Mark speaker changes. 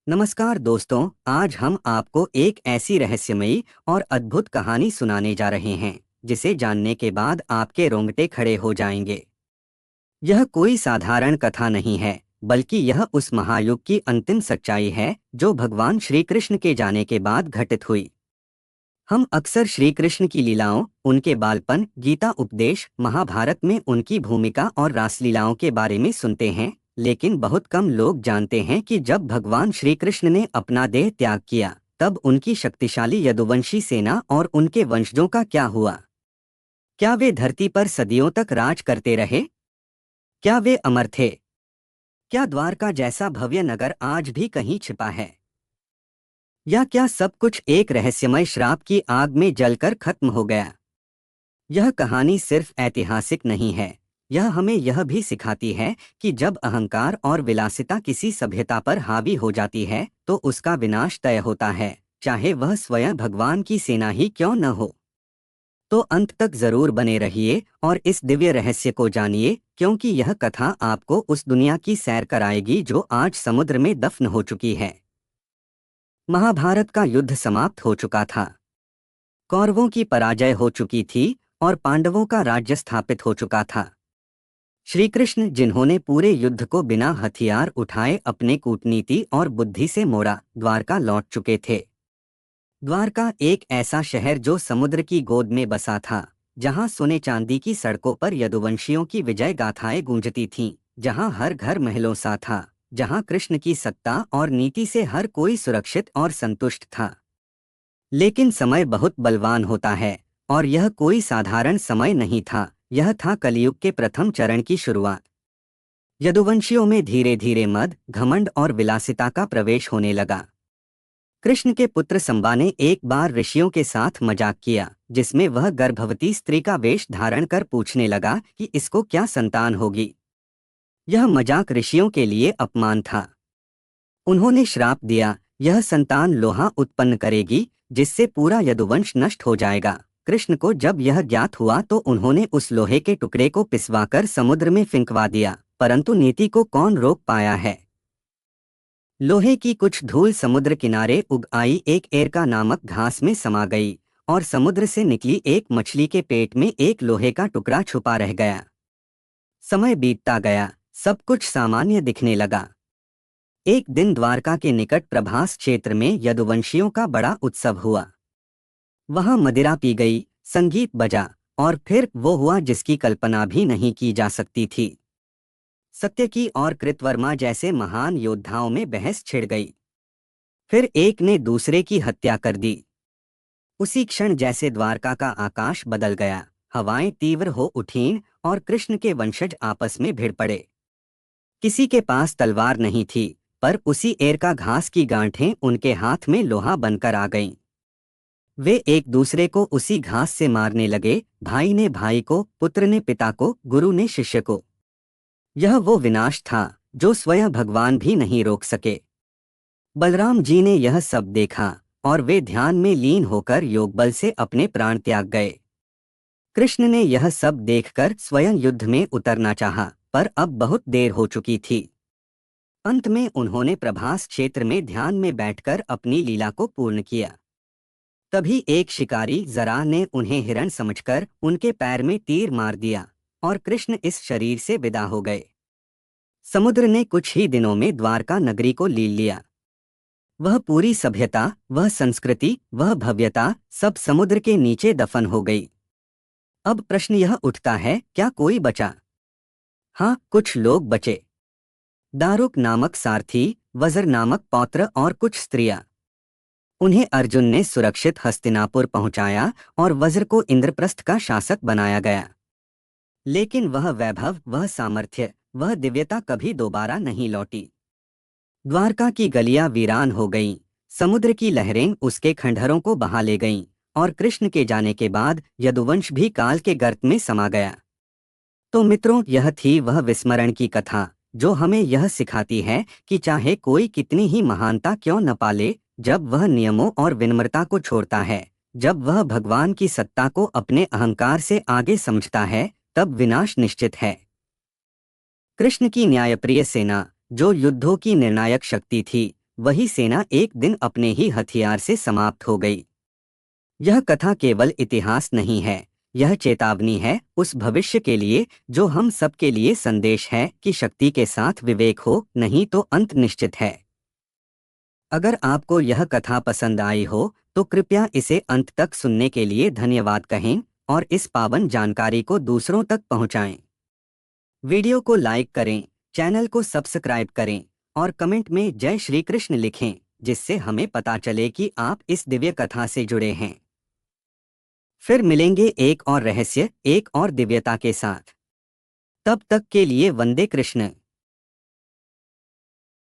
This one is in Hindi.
Speaker 1: नमस्कार दोस्तों, आज हम आपको एक ऐसी रहस्यमयी और अद्भुत कहानी सुनाने जा रहे हैं जिसे जानने के बाद आपके रोंगटे खड़े हो जाएंगे। यह कोई साधारण कथा नहीं है, बल्कि यह उस महायुग की अंतिम सच्चाई है जो भगवान श्री कृष्ण के जाने के बाद घटित हुई। हम अक्सर श्री कृष्ण की लीलाओं, उनके बालपन, गीता उपदेश, महाभारत में उनकी भूमिका और रासलीलाओं के बारे में सुनते हैं, लेकिन बहुत कम लोग जानते हैं कि जब भगवान श्री कृष्ण ने अपना देह त्याग किया, तब उनकी शक्तिशाली यदुवंशी सेना और उनके वंशजों का क्या हुआ। क्या वे धरती पर सदियों तक राज करते रहे? क्या वे अमर थे? क्या द्वारका जैसा भव्य नगर आज भी कहीं छिपा है? या क्या सब कुछ एक रहस्यमय श्राप की आग में जलकर खत्म हो गया? यह कहानी सिर्फ ऐतिहासिक नहीं है, यह हमें यह भी सिखाती है कि जब अहंकार और विलासिता किसी सभ्यता पर हावी हो जाती है तो उसका विनाश तय होता है, चाहे वह स्वयं भगवान की सेना ही क्यों न हो। तो अंत तक जरूर बने रहिए और इस दिव्य रहस्य को जानिए, क्योंकि यह कथा आपको उस दुनिया की सैर कराएगी जो आज समुद्र में दफन हो चुकी है। महाभारत का युद्ध समाप्त हो चुका था। कौरवों की पराजय हो चुकी थी और पांडवों का राज्य स्थापित हो चुका था। श्री कृष्ण, जिन्होंने पूरे युद्ध को बिना हथियार उठाए अपने कूटनीति और बुद्धि से मोड़ा, द्वारका लौट चुके थे। द्वारका एक ऐसा शहर जो समुद्र की गोद में बसा था, जहां सोने चांदी की सड़कों पर यदुवंशियों की विजय गाथाएं गूंजती थीं, जहां हर घर महलों सा था, जहां कृष्ण की सत्ता और नीति से हर कोई सुरक्षित और संतुष्ट था। लेकिन समय बहुत बलवान होता है, और यह कोई साधारण समय नहीं था, यह था कलियुग के प्रथम चरण की शुरुआत। यदुवंशियों में धीरे धीरे मद, घमंड और विलासिता का प्रवेश होने लगा। कृष्ण के पुत्र संबा ने एक बार ऋषियों के साथ मजाक किया, जिसमें वह गर्भवती स्त्री का वेश धारण कर पूछने लगा कि इसको क्या संतान होगी। यह मजाक ऋषियों के लिए अपमान था। उन्होंने श्राप दिया, यह संतान लोहा उत्पन्न करेगी, जिससे पूरा यदुवंश नष्ट हो जाएगा। कृष्ण को जब यह ज्ञात हुआ तो उन्होंने उस लोहे के टुकड़े को पिसवाकर समुद्र में फिंकवा दिया, परंतु नीति को कौन रोक पाया है। लोहे की कुछ धूल समुद्र किनारे उग आई एक एरका नामक घास में समा गई, और समुद्र से निकली एक मछली के पेट में एक लोहे का टुकड़ा छुपा रह गया। समय बीतता गया, सब कुछ सामान्य दिखने लगा। एक दिन द्वारका के निकट प्रभास क्षेत्र में यदुवंशियों का बड़ा उत्सव हुआ। वहां मदिरा पी गई, संगीत बजा, और फिर वो हुआ जिसकी कल्पना भी नहीं की जा सकती थी। सत्यकी और कृतवर्मा जैसे महान योद्धाओं में बहस छिड़ गई। फिर एक ने दूसरे की हत्या कर दी। उसी क्षण जैसे द्वारका का आकाश बदल गया, हवाएं तीव्र हो उठीं और कृष्ण के वंशज आपस में भिड़ पड़े। किसी के पास तलवार नहीं थी, पर उसी एरका घास की गांठें उनके हाथ में लोहा बनकर आ गईं। वे एक दूसरे को उसी घास से मारने लगे, भाई ने भाई को, पुत्र ने पिता को, गुरु ने शिष्य को। यह वो विनाश था जो स्वयं भगवान भी नहीं रोक सके। बलराम जी ने यह सब देखा और वे ध्यान में लीन होकर योग बल से अपने प्राण त्याग गए। कृष्ण ने यह सब देखकर स्वयं युद्ध में उतरना चाहा, पर अब बहुत देर हो चुकी थी। अंत में उन्होंने प्रभास क्षेत्र में ध्यान में बैठकर अपनी लीला को पूर्ण किया। तभी एक शिकारी जरा ने उन्हें हिरण समझकर उनके पैर में तीर मार दिया, और कृष्ण इस शरीर से विदा हो गए। समुद्र ने कुछ ही दिनों में द्वारका नगरी को लील लिया। वह पूरी सभ्यता, वह संस्कृति, वह भव्यता, सब समुद्र के नीचे दफन हो गई। अब प्रश्न यह उठता है, क्या कोई बचा? हाँ, कुछ लोग बचे। दारुक नामक सारथी, वज्र नामक पौत्र और कुछ स्त्रियां। उन्हें अर्जुन ने सुरक्षित हस्तिनापुर पहुंचाया और वज्र को इंद्रप्रस्थ का शासक बनाया गया। लेकिन वह वैभव, वह सामर्थ्य, वह दिव्यता कभी दोबारा नहीं लौटी। द्वारका की गलियां वीरान हो गईं, समुद्र की लहरें उसके खंडहरों को बहा ले गईं, और कृष्ण के जाने के बाद यदुवंश भी काल के गर्त में समा गया। तो मित्रों, यह थी वह विस्मरण की कथा जो हमें यह सिखाती है कि चाहे कोई कितनी ही महानता क्यों न पाले, जब वह नियमों और विनम्रता को छोड़ता है, जब वह भगवान की सत्ता को अपने अहंकार से आगे समझता है, तब विनाश निश्चित है। कृष्ण की न्यायप्रिय सेना, जो युद्धों की निर्णायक शक्ति थी, वही सेना एक दिन अपने ही हथियार से समाप्त हो गई। यह कथा केवल इतिहास नहीं है, यह चेतावनी है उस भविष्य के लिए जो हम सबके लिए संदेश है कि शक्ति के साथ विवेक हो, नहीं तो अंत निश्चित है। अगर आपको यह कथा पसंद आई हो तो कृपया इसे अंत तक सुनने के लिए धन्यवाद कहें और इस पावन जानकारी को दूसरों तक पहुंचाएं। वीडियो को लाइक करें, चैनल को सब्सक्राइब करें और कमेंट में जय श्री कृष्ण लिखें, जिससे हमें पता चले कि आप इस दिव्य कथा से जुड़े हैं। फिर मिलेंगे एक और रहस्य, एक और दिव्यता के साथ। तब तक के लिए वंदे कृष्ण।